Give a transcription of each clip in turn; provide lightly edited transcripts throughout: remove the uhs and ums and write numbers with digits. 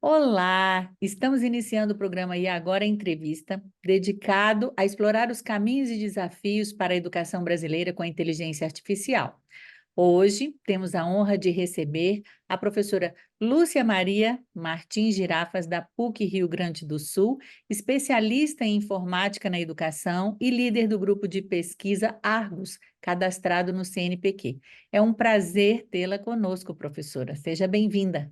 Olá, estamos iniciando o programa E Agora Entrevista, dedicado a explorar os caminhos e desafios para a educação brasileira com a inteligência artificial. Hoje temos a honra de receber a professora Lúcia Maria Martins Girafas, da PUC Rio Grande do Sul, especialista em informática na educação e líder do grupo de pesquisa Argos, cadastrado no CNPq. É um prazer tê-la conosco, professora. Seja bem-vinda.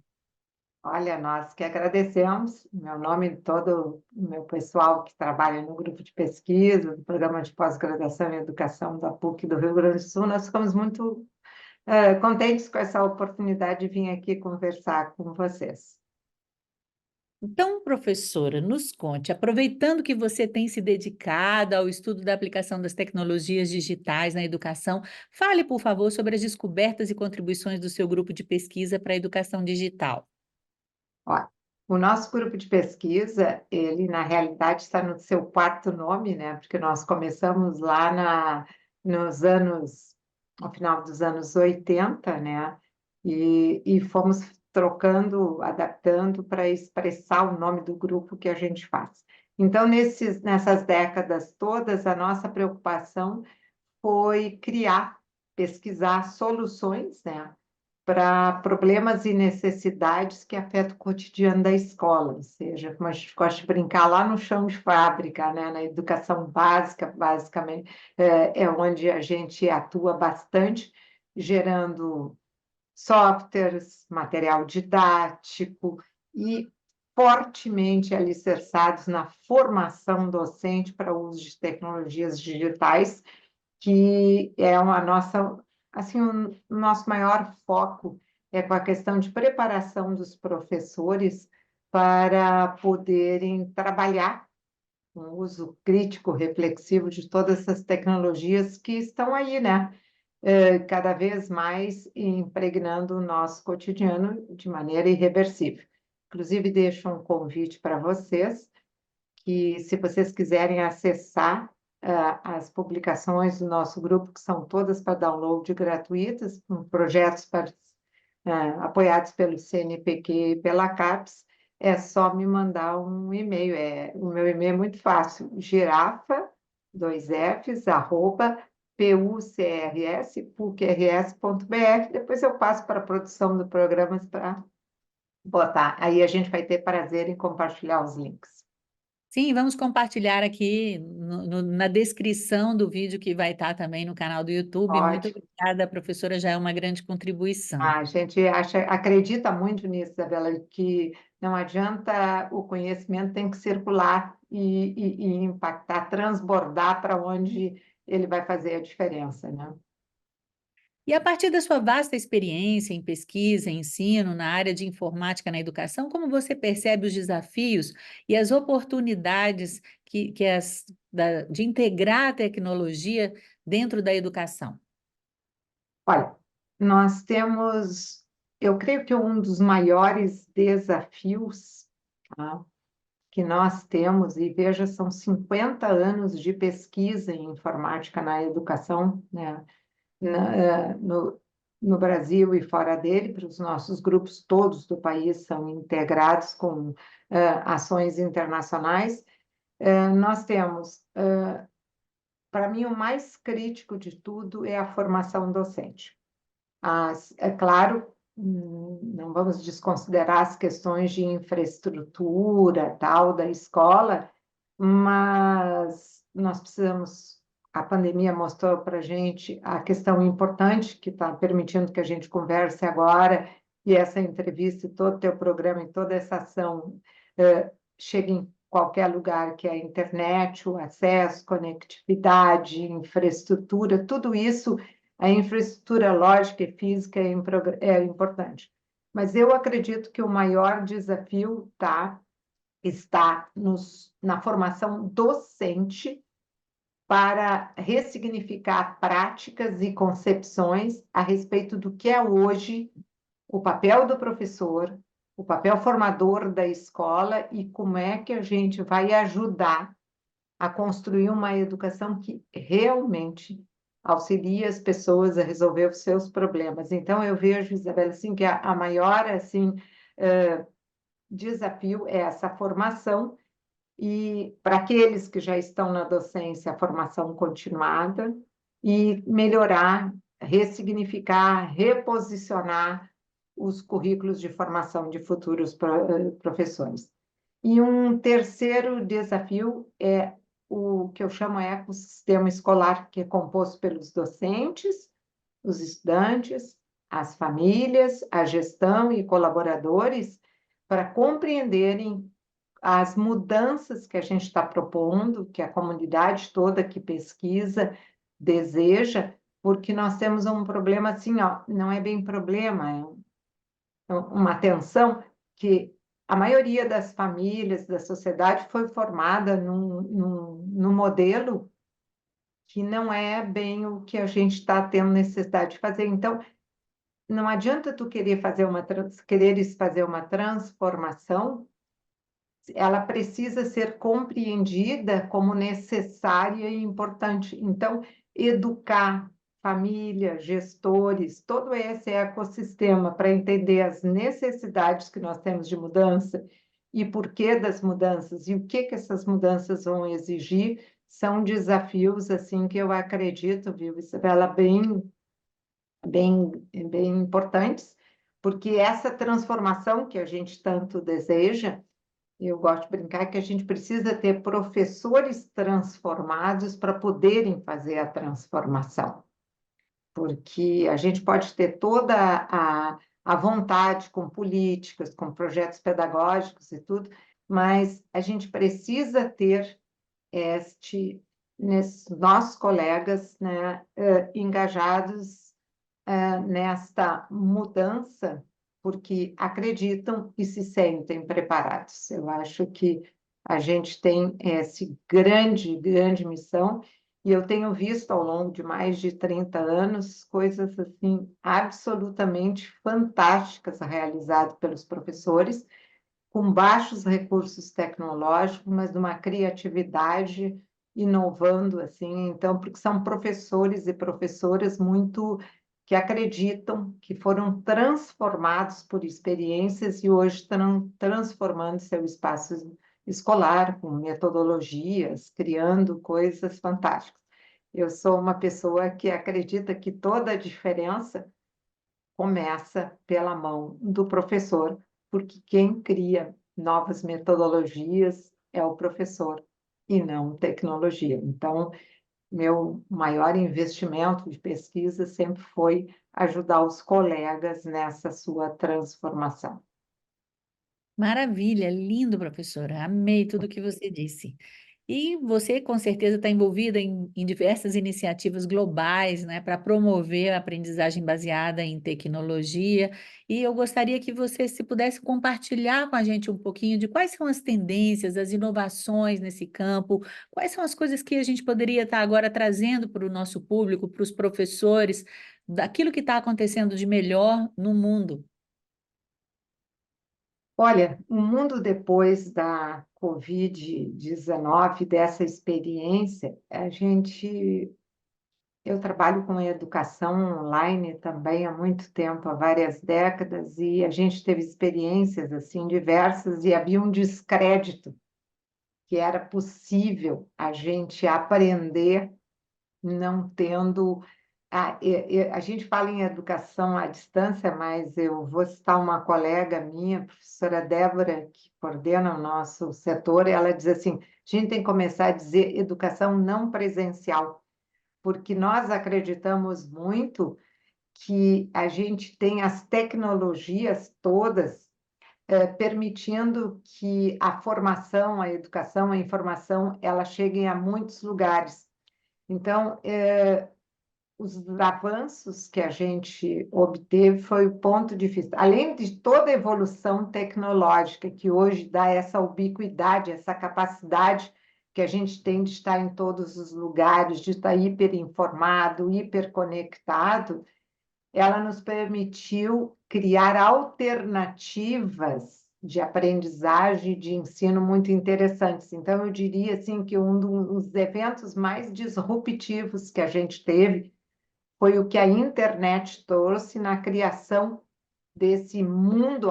Olha, nós que agradecemos, em meu nome e todo o meu pessoal que trabalha no grupo de pesquisa, do programa de pós-graduação em educação da PUC do Rio Grande do Sul, nós ficamos muito contentes com essa oportunidade de vir aqui conversar com vocês. Então, professora, nos conte, aproveitando que você tem se dedicado ao estudo da aplicação das tecnologias digitais na educação, fale, por favor, sobre as descobertas e contribuições do seu grupo de pesquisa para a educação digital. Olha, o nosso grupo de pesquisa, ele na realidade está no seu quarto nome, né? Porque nós começamos lá nos anos, no final dos anos 80, né? E fomos trocando, adaptando para expressar o nome do grupo que a gente faz. Então, nessas décadas todas, a nossa preocupação foi criar, pesquisar soluções, né? Para problemas e necessidades que afetam o cotidiano da escola, ou seja, como a gente gosta de brincar, lá no chão de fábrica, né, na educação básica, basicamente, é onde a gente atua bastante, gerando softwares, material didático e fortemente alicerçados na formação docente para o uso de tecnologias digitais, que é a nossa, assim, o nosso maior foco é com a questão de preparação dos professores para poderem trabalhar com o uso crítico, reflexivo de todas essas tecnologias que estão aí, né? Cada vez mais impregnando o nosso cotidiano de maneira irreversível. Inclusive, deixo um convite para vocês que, se vocês quiserem acessar as publicações do nosso grupo, que são todas para download gratuitas, com projetos apoiados pelo CNPq e pela CAPES, é só me mandar um e-mail. O meu e-mail é muito fácil, girafa, dois Fs, arroba, pucrs.br. Depois eu passo para a produção do programa para botar. Aí a gente vai ter prazer em compartilhar os links. Sim, vamos compartilhar aqui na descrição do vídeo que vai estar também no canal do YouTube. Muito Ótimo. obrigada, professora, já é uma grande contribuição. A gente acredita muito nisso, Isabela, que não adianta, o conhecimento tem que circular e impactar, transbordar para onde ele vai fazer a diferença, né? E a partir da sua vasta experiência em pesquisa e ensino na área de informática na educação, como você percebe os desafios e as oportunidades de integrar a tecnologia dentro da educação? Olha, nós temos, eu creio que um dos maiores desafios, tá, que nós temos, e veja, são 50 anos de pesquisa em informática na educação, né? No Brasil e fora dele, para os nossos grupos todos do país são integrados com ações internacionais. Nós temos, para mim, o mais crítico de tudo é a formação docente. É claro, não vamos desconsiderar as questões de infraestrutura, tal, da escola, mas nós precisamos. A pandemia mostrou para a gente a questão importante que está permitindo que a gente converse agora, e essa entrevista, e todo o teu programa, e toda essa ação chegue em qualquer lugar, que é a internet, o acesso, conectividade, infraestrutura, tudo isso, a infraestrutura lógica e física é importante. Mas eu acredito que o maior desafio está na formação docente para ressignificar práticas e concepções a respeito do que é hoje o papel do professor, o papel formador da escola e como é que a gente vai ajudar a construir uma educação que realmente auxilie as pessoas a resolver os seus problemas. Então, eu vejo, Isabela, assim, que a maior, assim, desafio é essa formação, e para aqueles que já estão na docência, a formação continuada, e melhorar, ressignificar, reposicionar os currículos de formação de futuros professores. E um terceiro desafio é o que eu chamo ecossistema escolar, que é composto pelos docentes, os estudantes, as famílias, a gestão e colaboradores, para compreenderem as mudanças que a gente está propondo, que a comunidade toda que pesquisa deseja, porque nós temos um problema assim, ó, não é bem problema, é uma tensão que a maioria das famílias, da sociedade, foi formada num modelo que não é bem o que a gente está tendo necessidade de fazer. Então, não adianta tu quereres fazer uma transformação, ela precisa ser compreendida como necessária e importante. Então, educar família, gestores, todo esse ecossistema para entender as necessidades que nós temos de mudança e porquê das mudanças e o que que essas mudanças vão exigir, são desafios assim que eu acredito, viu, Isabela, bem importantes, porque essa transformação que a gente tanto deseja, eu gosto de brincar que a gente precisa ter professores transformados para poderem fazer a transformação, porque a gente pode ter toda a vontade com políticas, com projetos pedagógicos e tudo, mas a gente precisa ter nossos colegas, né, engajados nesta mudança, porque acreditam e se sentem preparados. Eu acho que a gente tem essa grande missão, e eu tenho visto ao longo de mais de 30 anos coisas assim absolutamente fantásticas realizadas pelos professores, com baixos recursos tecnológicos, mas de uma criatividade inovando assim, então, porque são professores e professoras muito que acreditam que foram transformados por experiências e hoje estão transformando seu espaço escolar com metodologias, criando coisas fantásticas. Eu sou uma pessoa que acredita que toda a diferença começa pela mão do professor, porque quem cria novas metodologias é o professor e não tecnologia. Então, meu maior investimento de pesquisa sempre foi ajudar os colegas nessa sua transformação. Maravilha, lindo, professora. Amei tudo que você disse. E você, com certeza, está envolvida em diversas iniciativas globais, né, para promover a aprendizagem baseada em tecnologia. E eu gostaria que você, se pudesse compartilhar com a gente um pouquinho de quais são as tendências, as inovações nesse campo, quais são as coisas que a gente poderia estar agora trazendo para o nosso público, para os professores, daquilo que está acontecendo de melhor no mundo. Olha, o mundo depois da Covid-19, dessa experiência, eu trabalho com educação online também há muito tempo, há várias décadas, e a gente teve experiências assim diversas e havia um descrédito que era possível a gente aprender não tendo a gente fala em educação à distância, mas eu vou citar uma colega minha, a professora Débora, que coordena o nosso setor, e ela diz assim: a gente tem que começar a dizer educação não presencial, porque nós acreditamos muito que a gente tem as tecnologias todas permitindo que a formação, a educação, a informação, ela cheguem a muitos lugares. Então, os avanços que a gente obteve foi o ponto de vista, além de toda a evolução tecnológica que hoje dá essa ubiquidade, essa capacidade que a gente tem de estar em todos os lugares, de estar hiperinformado, hiperconectado, ela nos permitiu criar alternativas de aprendizagem, de ensino muito interessantes. Então, eu diria assim que um dos eventos mais disruptivos que a gente teve foi o que a internet trouxe na criação desse mundo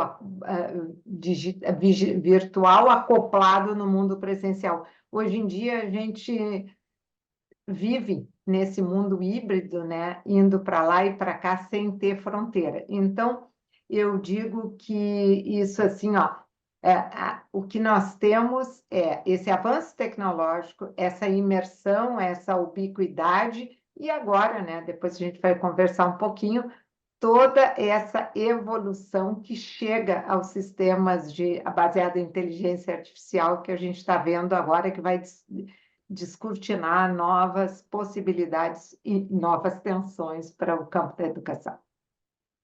virtual acoplado no mundo presencial. Hoje em dia, a gente vive nesse mundo híbrido, né? Indo para lá e para cá sem ter fronteira. Então, eu digo que isso assim, ó, o que nós temos é esse avanço tecnológico, essa imersão, essa ubiquidade, e agora, né? Depois a gente vai conversar um pouquinho toda essa evolução que chega aos sistemas baseado em inteligência artificial que a gente está vendo agora, que vai descortinar novas possibilidades e novas tensões para o campo da educação.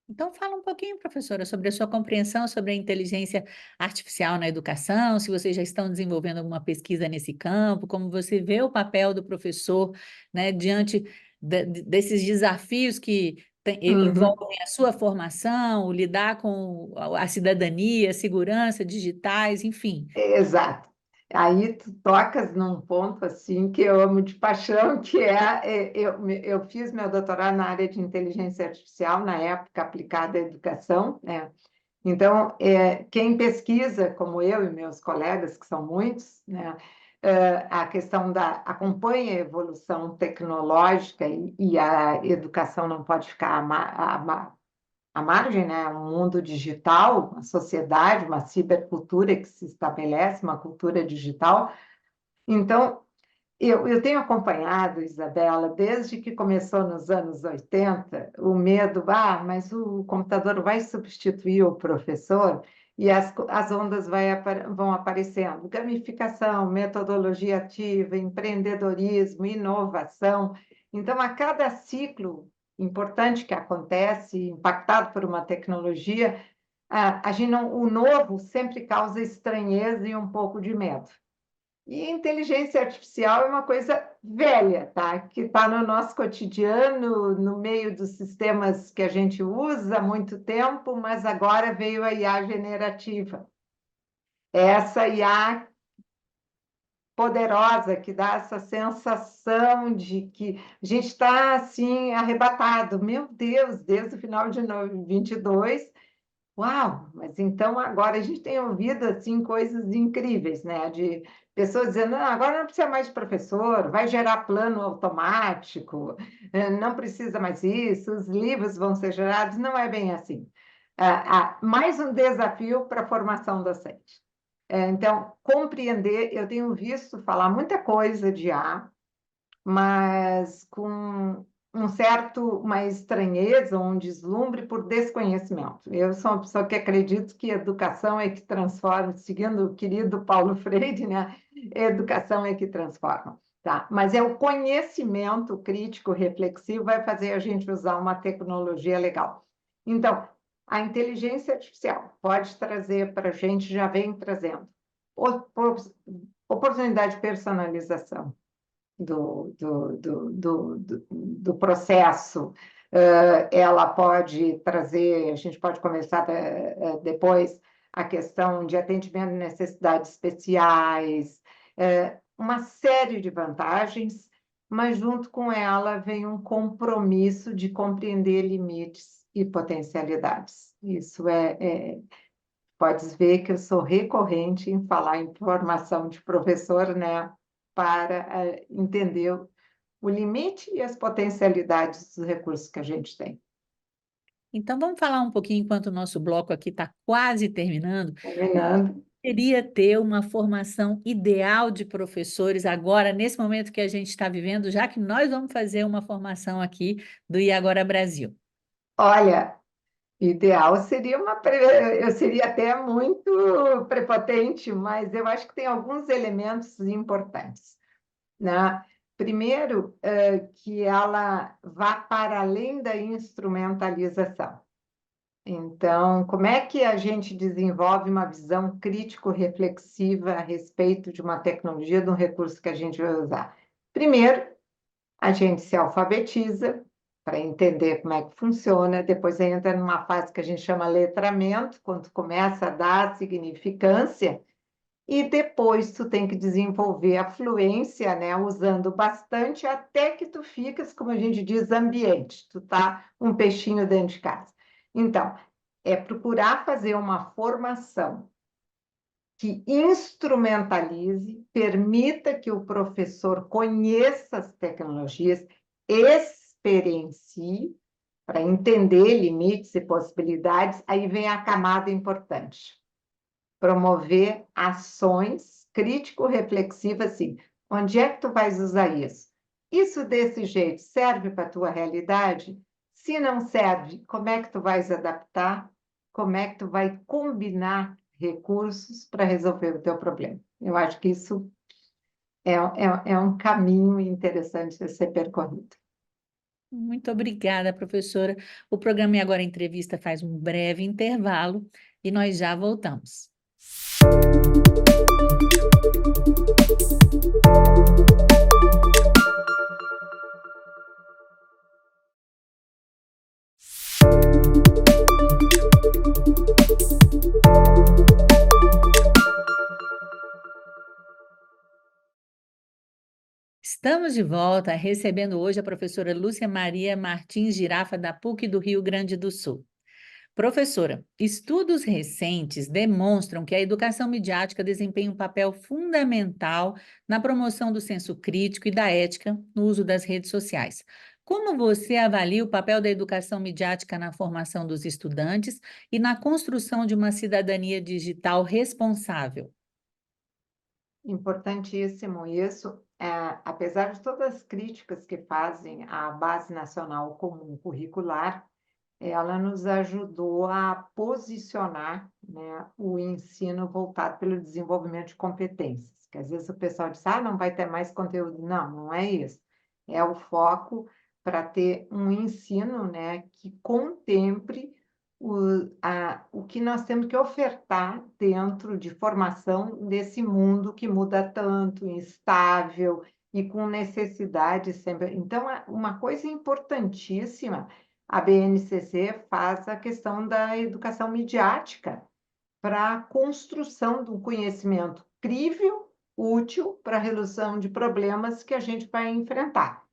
Então, fala um pouquinho, professora, sobre a sua compreensão sobre a inteligência artificial na educação, se vocês já estão desenvolvendo alguma pesquisa nesse campo, como você vê o papel do professor, né, diante desses desafios que Uhum. envolvem a sua formação, o lidar com a cidadania, a segurança digitais, enfim. Exato. Aí tu tocas num ponto assim que eu amo de paixão, que eu fiz meu doutorado na área de inteligência artificial, na época aplicada à educação, né? Então, quem pesquisa, como eu e meus colegas, que são muitos, né, a questão acompanha a evolução tecnológica e a educação não pode ficar à margem, né? Um mundo digital, uma sociedade, uma cibercultura que se estabelece, uma cultura digital. Então, eu tenho acompanhado, Isabela, desde que começou nos anos 80, o medo, mas o computador vai substituir o professor e as ondas vão aparecendo. Gamificação, metodologia ativa, empreendedorismo, inovação. Então, a cada ciclo importante que acontece, impactado por uma tecnologia, o novo sempre causa estranheza e um pouco de medo. E inteligência artificial é uma coisa velha, tá? Que está no nosso cotidiano, no meio dos sistemas que a gente usa há muito tempo, mas agora veio a IA generativa. Essa IA poderosa que dá essa sensação de que a gente está assim arrebatado. Meu Deus, desde o final de 22. Uau, mas então agora a gente tem ouvido assim coisas incríveis, né? De pessoas dizendo, não, agora não precisa mais de professor, vai gerar plano automático, não precisa mais isso, os livros vão ser gerados. Não é bem assim. Mais um desafio para a formação docente. Então, compreender, eu tenho visto falar muita coisa de A, mas com uma estranheza, um deslumbre por desconhecimento. Eu sou uma pessoa que acredito que educação é que transforma, seguindo o querido Paulo Freire, né? Educação é que transforma. Tá? Mas é o conhecimento crítico, reflexivo, vai fazer a gente usar uma tecnologia legal. Então, a inteligência artificial pode trazer para a gente, já vem trazendo, oportunidade de personalização, do processo. Ela pode trazer, a gente pode conversar depois, a questão de atendimento de necessidades especiais, uma série de vantagens, mas junto com ela vem um compromisso de compreender limites e potencialidades. Isso podes ver que eu sou recorrente em falar em formação de professor, né, para entender o limite e as potencialidades dos recursos que a gente tem. Então, vamos falar um pouquinho, enquanto o nosso bloco aqui está quase terminando, Terminando. queria ter uma formação ideal de professores agora, nesse momento que a gente está vivendo, já que nós vamos fazer uma formação aqui do E Agora Brasil. Olha, ideal seria eu seria até muito prepotente, mas eu acho que tem alguns elementos importantes, né? Primeiro, que ela vá para além da instrumentalização. Então, como é que a gente desenvolve uma visão crítico-reflexiva a respeito de uma tecnologia, de um recurso que a gente vai usar? Primeiro, a gente se alfabetiza para entender como é que funciona, depois entra numa fase que a gente chama letramento, quando começa a dar significância, e depois tu tem que desenvolver a fluência, né, usando bastante, até que tu ficas, como a gente diz, ambiente, tu tá um peixinho dentro de casa. Então, é procurar fazer uma formação que instrumentalize, permita que o professor conheça as tecnologias, experiencie, para entender limites e possibilidades. Aí vem a camada importante: promover ações crítico-reflexivas, assim, onde é que tu vais usar isso? Isso desse jeito serve para a tua realidade? Se não serve, como é que tu vais adaptar? Como é que tu vai combinar recursos para resolver o teu problema? Eu acho que isso é um caminho interessante a ser percorrido. Muito obrigada, professora. O programa E Agora Entrevista faz um breve intervalo e nós já voltamos. Estamos de volta, recebendo hoje a professora Lúcia Maria Martins Girafa, da PUC do Rio Grande do Sul. Professora, estudos recentes demonstram que a educação midiática desempenha um papel fundamental na promoção do senso crítico e da ética no uso das redes sociais. Como você avalia o papel da educação midiática na formação dos estudantes e na construção de uma cidadania digital responsável? Importantíssimo isso. Apesar de todas as críticas que fazem à Base Nacional Comum Curricular, ela nos ajudou a posicionar, né, o ensino voltado pelo desenvolvimento de competências, que às vezes o pessoal diz, não vai ter mais conteúdo. Não, não é isso. É o foco para ter um ensino, né, que contemple o que nós temos que ofertar dentro de formação desse mundo que muda tanto, instável e com necessidade sempre. Então, uma coisa importantíssima, a BNCC faz a questão da educação midiática para a construção do conhecimento crível, útil para a resolução de problemas que a gente vai enfrentar.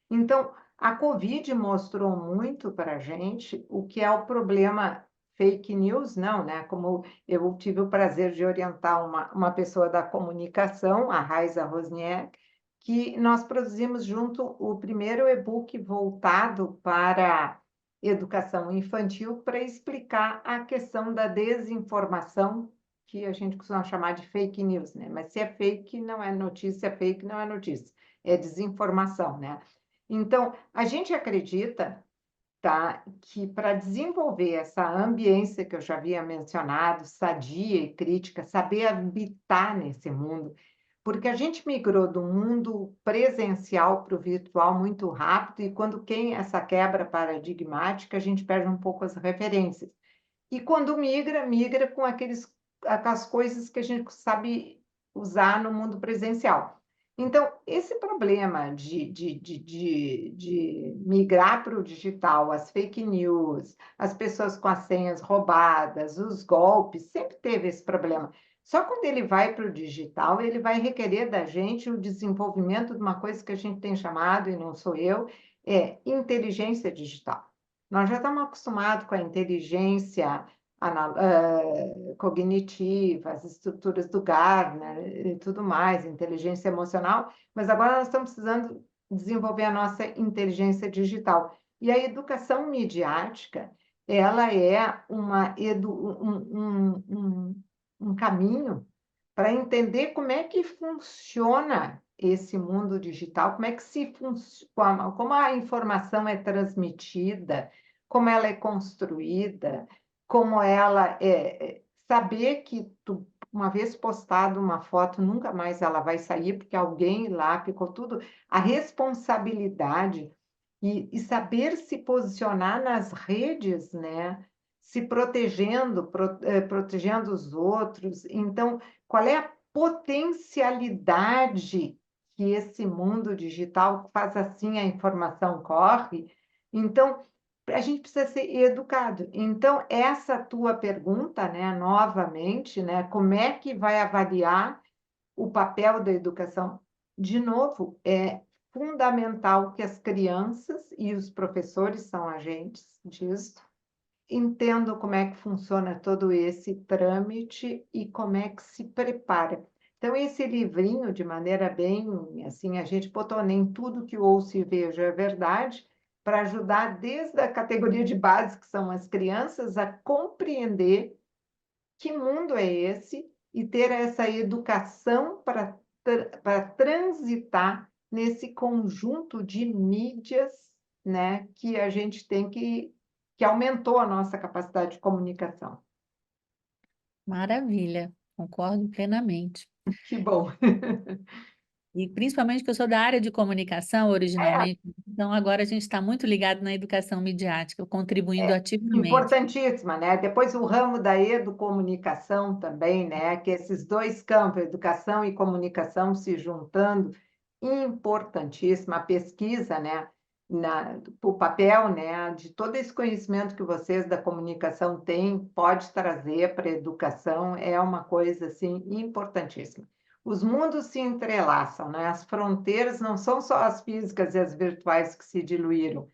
Então, a Covid mostrou muito para a gente o que é o problema fake news, não, né? Como eu tive o prazer de orientar uma pessoa da comunicação, a Raiza Rosniak, que nós produzimos junto o primeiro e-book voltado para educação infantil para explicar a questão da desinformação, que a gente costuma chamar de fake news, né? Mas se é fake, não é notícia, fake não é notícia, é desinformação, né? Então, a gente acredita, tá, que para desenvolver essa ambiência que eu já havia mencionado, sadia e crítica, saber habitar nesse mundo, porque a gente migrou do mundo presencial para o virtual muito rápido, e quando tem essa quebra paradigmática, a gente perde um pouco as referências. E quando migra, migra com aquelas coisas que a gente sabe usar no mundo presencial. Então, esse problema de migrar para o digital, as fake news, as pessoas com as senhas roubadas, os golpes, sempre teve esse problema. Só quando ele vai para o digital, ele vai requerer da gente o desenvolvimento de uma coisa que a gente tem chamado, e não sou eu, inteligência digital. Nós já estamos acostumados com a inteligência cognitiva, as estruturas do Gardner e tudo mais, inteligência emocional, mas agora nós estamos precisando desenvolver a nossa inteligência digital. E a educação midiática, ela é um caminho para entender como é que funciona esse mundo digital, como a informação é transmitida, como ela é construída, como ela saber que uma vez postada uma foto, nunca mais ela vai sair, porque alguém lá ficou tudo. A responsabilidade e saber se posicionar nas redes, né? Se protegendo, protegendo os outros. Então, qual é a potencialidade que esse mundo digital faz assim a informação corre? Então, a gente precisa ser educado. Então, essa tua pergunta, né, novamente, né, como é que vai avaliar o papel da educação? De novo, é fundamental que as crianças e os professores são agentes disso, entendam como é que funciona todo esse trâmite e como é que se prepara. Então, esse livrinho, de maneira bem assim, a gente botou nem tudo que ouço e vejo é verdade, para ajudar desde a categoria de base, que são as crianças, a compreender que mundo é esse e ter essa educação para transitar nesse conjunto de mídias, né, que a gente tem que aumentou a nossa capacidade de comunicação. Maravilha, concordo plenamente. Que bom. E principalmente que eu sou da área de comunicação É, originalmente, então agora a gente está muito ligado na educação midiática, contribuindo ativamente. importantíssima, né? Depois o ramo da educomunicação também, né? Que esses dois campos, educação e comunicação, se juntando, importantíssima a pesquisa, né? O papel, né? De todo esse conhecimento que vocês da comunicação têm, pode trazer para a educação, é uma coisa assim importantíssima. Os mundos se entrelaçam, né? As fronteiras não são só as físicas e as virtuais que se diluíram.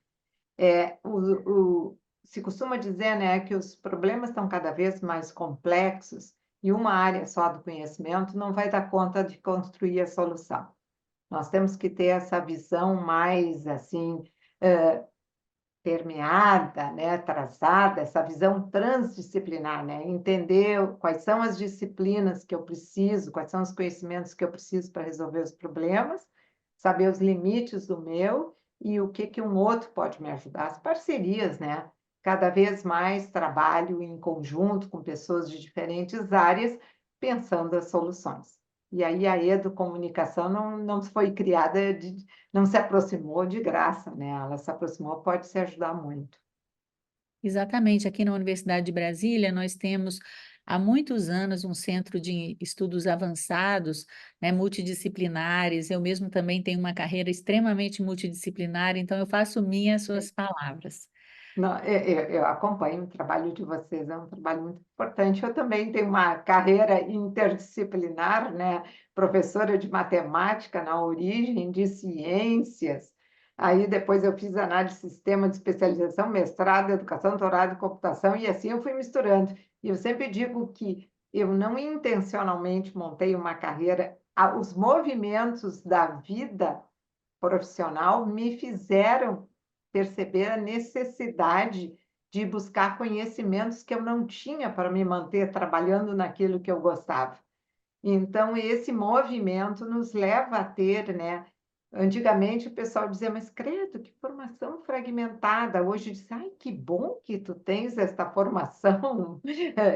Se costuma dizer, né, que os problemas estão cada vez mais complexos e uma área só do conhecimento não vai dar conta de construir a solução. Nós temos que ter essa visão mais assim permeada, né, traçada, essa visão transdisciplinar, né, entender quais são as disciplinas que eu preciso, quais são os conhecimentos que eu preciso para resolver os problemas, saber os limites do meu e o que que um outro pode me ajudar. As parcerias, né? Cada vez mais trabalho em conjunto com pessoas de diferentes áreas, pensando as soluções. E aí a educomunicação não foi criada não se aproximou de graça, né? Ela se aproximou, pode se ajudar muito. Exatamente, aqui na Universidade de Brasília, nós temos há muitos anos um centro de estudos avançados, né, multidisciplinares. Eu mesmo também tenho uma carreira extremamente multidisciplinar, então eu faço minhas suas palavras. Não, eu acompanho o trabalho de vocês, é um trabalho muito importante. Eu também tenho uma carreira interdisciplinar, né? Professora de matemática na origem, de ciências. Aí depois eu fiz análise de sistema de especialização, mestrado, educação, doutorado em computação, e assim eu fui misturando. E eu sempre digo que eu não intencionalmente montei uma carreira, os movimentos da vida profissional me fizeram perceber a necessidade de buscar conhecimentos que eu não tinha para me manter trabalhando naquilo que eu gostava. Então, esse movimento nos leva a ter, né? Antigamente o pessoal dizia, mas credo, que formação fragmentada. Hoje diz, ai, que bom que tu tens esta formação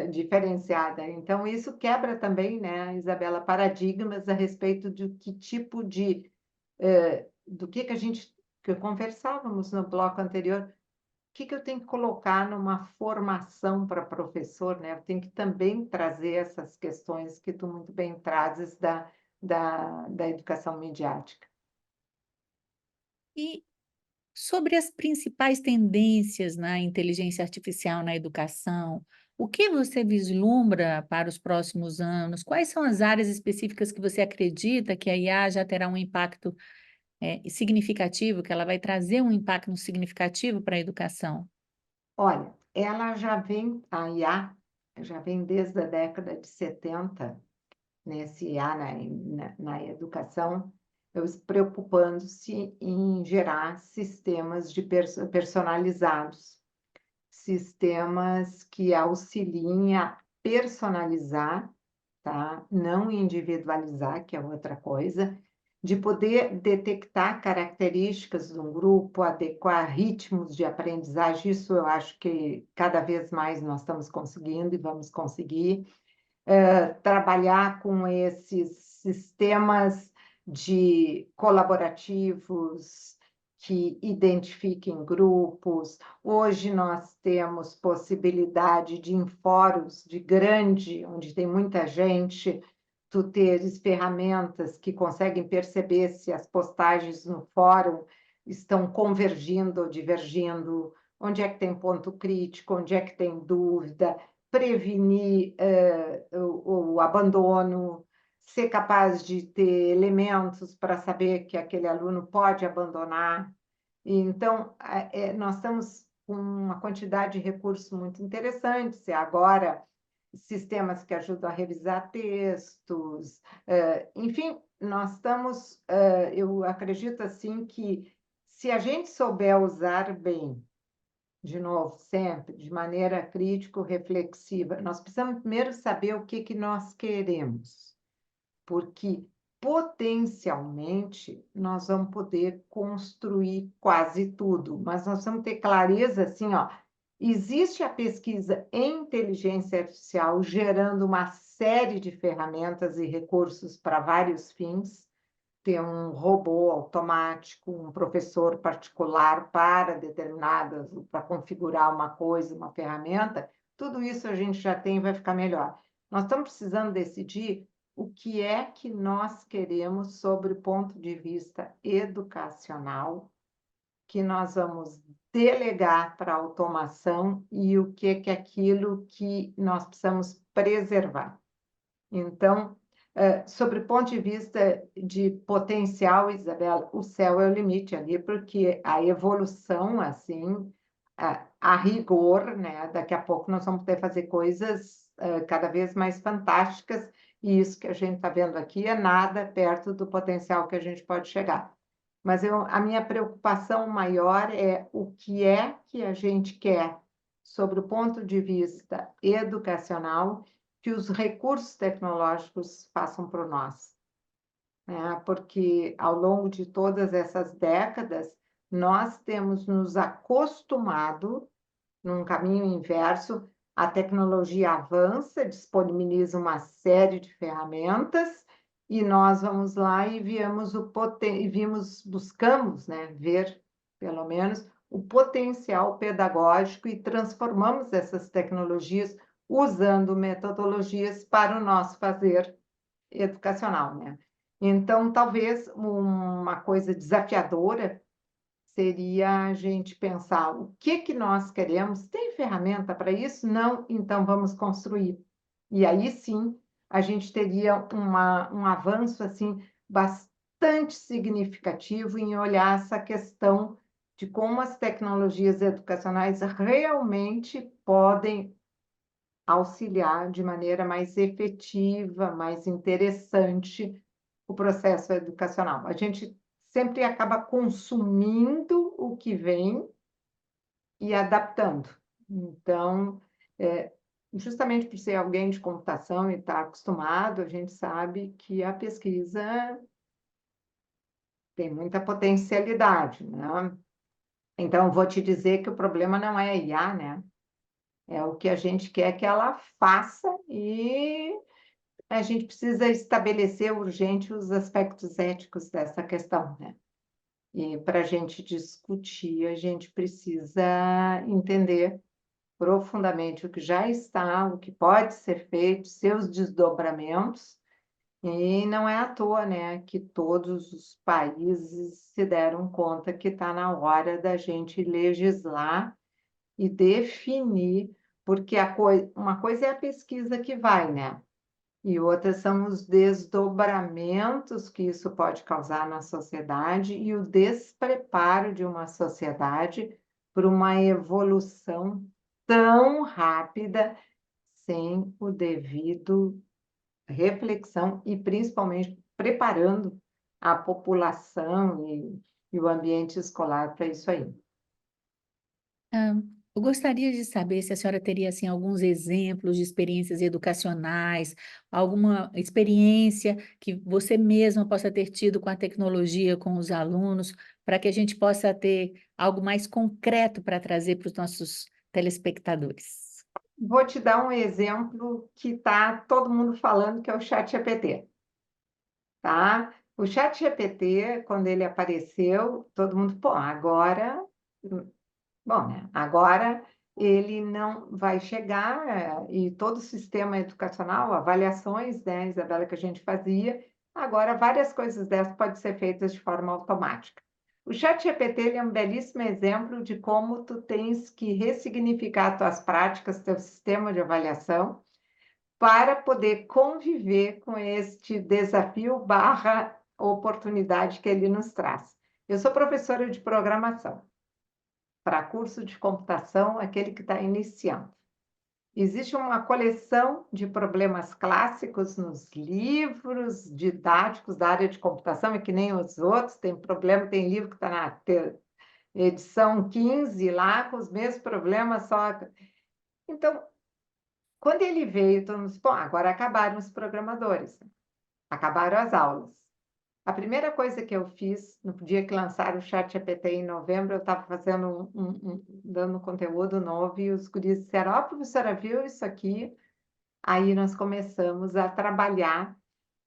diferenciada. Então, isso quebra também, né, Isabela, paradigmas a respeito de que tipo de do que a gente que conversávamos no bloco anterior, o que eu tenho que colocar numa formação para professor, né? Eu tenho que também trazer essas questões que tu muito bem trazes da educação midiática. E sobre as principais tendências na inteligência artificial na educação, o que você vislumbra para os próximos anos? Quais são as áreas específicas que você acredita que a IA já terá um impacto significativo, que ela vai trazer um impacto significativo para a educação? Olha, ela já vem, a IA já vem desde a década de 70 nesse IA na educação, preocupando-se em gerar sistemas de personalizados, sistemas que auxiliem a personalizar, tá? Não individualizar, que é outra coisa, de poder detectar características de um grupo, adequar ritmos de aprendizagem. Isso eu acho que cada vez mais nós estamos conseguindo e vamos conseguir trabalhar com esses sistemas de colaborativos que identifiquem grupos. Hoje nós temos possibilidade de, em fóruns de grande, onde tem muita gente, tu teres ferramentas que conseguem perceber se as postagens no fórum estão convergindo ou divergindo, onde é que tem ponto crítico, onde é que tem dúvida, prevenir o abandono, ser capaz de ter elementos para saber que aquele aluno pode abandonar. Então, nós estamos com uma quantidade de recursos muito interessantes, e agora sistemas que ajudam a revisar textos, enfim, nós estamos, eu acredito assim que se a gente souber usar bem, de novo, sempre, de maneira crítico-reflexiva, nós precisamos primeiro saber o que nós queremos, porque potencialmente nós vamos poder construir quase tudo, mas nós vamos ter clareza assim, ó, existe a pesquisa em inteligência artificial gerando uma série de ferramentas e recursos para vários fins, ter um robô automático, um professor particular para determinadas, para configurar uma coisa, uma ferramenta, tudo isso a gente já tem e vai ficar melhor. Nós estamos precisando decidir o que é que nós queremos sobre o ponto de vista educacional, que nós vamos delegar para a automação e o que é aquilo que nós precisamos preservar. Então, sobre o ponto de vista de potencial, Isabela, o céu é o limite ali, porque a evolução, assim, a rigor, né? Daqui a pouco nós vamos poder fazer coisas cada vez mais fantásticas, e isso que a gente está vendo aqui é nada perto do potencial que a gente pode chegar. Mas a minha preocupação maior é o que é que a gente quer sobre o ponto de vista educacional que os recursos tecnológicos façam por nós, né? Porque ao longo de todas essas décadas, nós temos nos acostumado num caminho inverso, a tecnologia avança, disponibiliza uma série de ferramentas e nós vamos lá e buscamos, né, ver, pelo menos, o potencial pedagógico e transformamos essas tecnologias usando metodologias para o nosso fazer educacional, né? Então, talvez uma coisa desafiadora seria a gente pensar o que nós queremos. Tem ferramenta para isso? Não? Então vamos construir. E aí sim, a gente teria um avanço assim bastante significativo em olhar essa questão de como as tecnologias educacionais realmente podem auxiliar de maneira mais efetiva, mais interessante o processo educacional. A gente sempre acaba consumindo o que vem e adaptando. Então, justamente por ser alguém de computação e estar acostumado, a gente sabe que a pesquisa tem muita potencialidade, né? Então, vou te dizer que o problema não é a IA, né? É o que a gente quer que ela faça e a gente precisa estabelecer urgente os aspectos éticos dessa questão, né? E para a gente discutir, a gente precisa entender profundamente o que já está, o que pode ser feito, seus desdobramentos, e não é à toa, né, que todos os países se deram conta que está na hora da gente legislar e definir, porque uma coisa é a pesquisa que vai, né? E outras são os desdobramentos que isso pode causar na sociedade e o despreparo de uma sociedade para uma evolução tão rápida sem o devido reflexão e principalmente preparando a população e o ambiente escolar para isso aí. Ah, eu gostaria de saber se a senhora teria assim alguns exemplos de experiências educacionais, alguma experiência que você mesma possa ter tido com a tecnologia, com os alunos, para que a gente possa ter algo mais concreto para trazer para os nossos telespectadores. Vou te dar um exemplo que está todo mundo falando, que é o ChatGPT. Tá? O ChatGPT, quando ele apareceu, todo mundo, pô, agora, bom, né? Agora ele não vai chegar, e todo o sistema educacional, avaliações, né, Isabela, que a gente fazia, agora várias coisas dessas podem ser feitas de forma automática. O ChatGPT ele é um belíssimo exemplo de como tu tens que ressignificar tuas práticas, teu sistema de avaliação, para poder conviver com este desafio barra oportunidade que ele nos traz. Eu sou professora de programação. para curso de computação, aquele que está iniciando. Existe uma coleção de problemas clássicos nos livros didáticos da área de computação, e que nem os outros, tem problema, tem livro que está na edição 15 lá, com os mesmos problemas, só... Então, quando ele veio, todo mundo disse, bom, agora acabaram os programadores, acabaram as aulas. A primeira coisa que eu fiz, no dia que lançaram o ChatGPT em novembro, eu estava fazendo dando conteúdo novo, e os guris disseram, ó, professora, viu isso aqui? Aí nós começamos a trabalhar.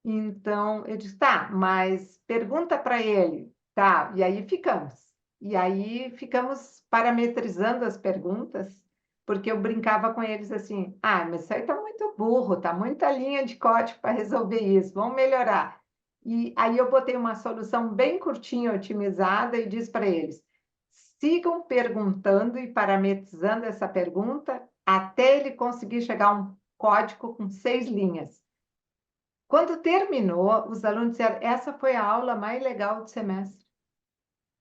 Então, eu disse, tá, mas pergunta para ele. Tá, e aí ficamos. E aí ficamos parametrizando as perguntas, porque eu brincava com eles assim, ah, mas isso aí está muito burro, está muita linha de código para resolver isso, vamos melhorar. E aí eu botei uma solução bem curtinha, otimizada, e disse para eles, sigam perguntando e parametrizando essa pergunta até ele conseguir chegar a um código com 6 linhas. Quando terminou, os alunos disseram, essa foi a aula mais legal do semestre,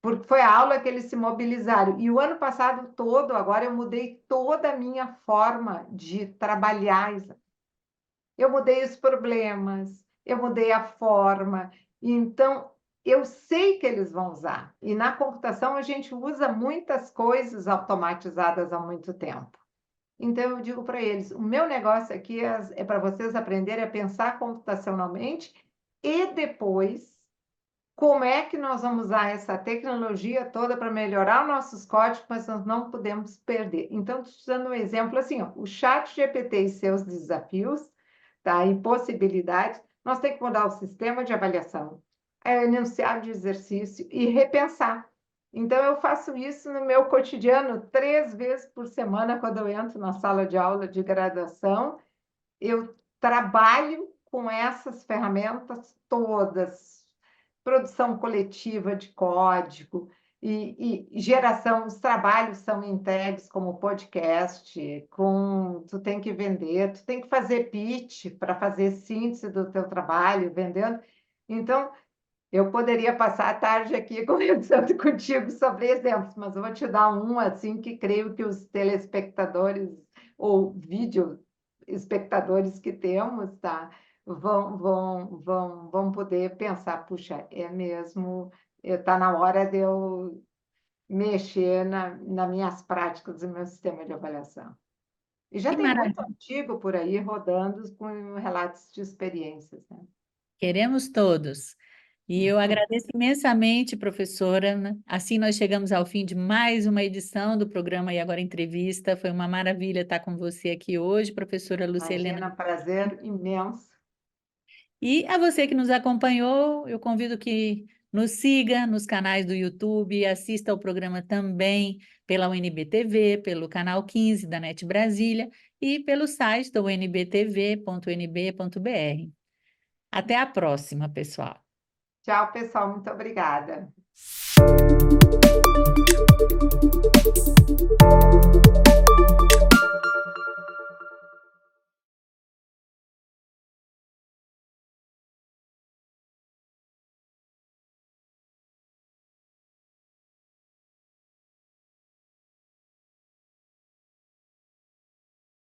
porque foi a aula que eles se mobilizaram. E o ano passado todo, agora eu mudei toda a minha forma de trabalhar. Eu mudei os problemas, eu mudei a forma. Então, eu sei que eles vão usar. E na computação a gente usa muitas coisas automatizadas há muito tempo. Então, eu digo para eles, o meu negócio aqui é para vocês aprenderem a pensar computacionalmente e depois, como é que nós vamos usar essa tecnologia toda para melhorar nossos códigos, mas nós não podemos perder. Então, estou dando um exemplo assim, ó, o ChatGPT e seus desafios, tá, e possibilidades, nós temos que mudar o sistema de avaliação, enunciado de exercício e repensar. Então, eu faço isso no meu cotidiano 3 vezes por semana, quando eu entro na sala de aula de graduação, eu trabalho com essas ferramentas todas, produção coletiva de código e geração, os trabalhos são entregues como podcast, tu tem que vender, tu tem que fazer pitch para fazer síntese do teu trabalho, vendendo. Então, eu poderia passar a tarde aqui conversando contigo sobre exemplos, mas eu vou te dar um assim que creio que os telespectadores ou vídeo espectadores que temos, tá, vão poder pensar, puxa, é mesmo, está na hora de eu mexer nas minhas práticas do meu sistema de avaliação. E já Que tem muito maravilha. artigo por aí rodando com relatos de experiências, né? Queremos todos. E eu agradeço imensamente, professora, né? Assim nós chegamos ao fim de mais uma edição do programa E Agora Entrevista. Foi uma maravilha estar com você aqui hoje, professora Lucelena. Imagina, prazer imenso. E a você que nos acompanhou, eu convido que nos siga nos canais do YouTube, assista ao programa também pela UNB-TV, pelo canal 15 da NET Brasília e pelo site da unbtv.unb.br. Até a próxima, pessoal. Tchau, pessoal. Muito obrigada.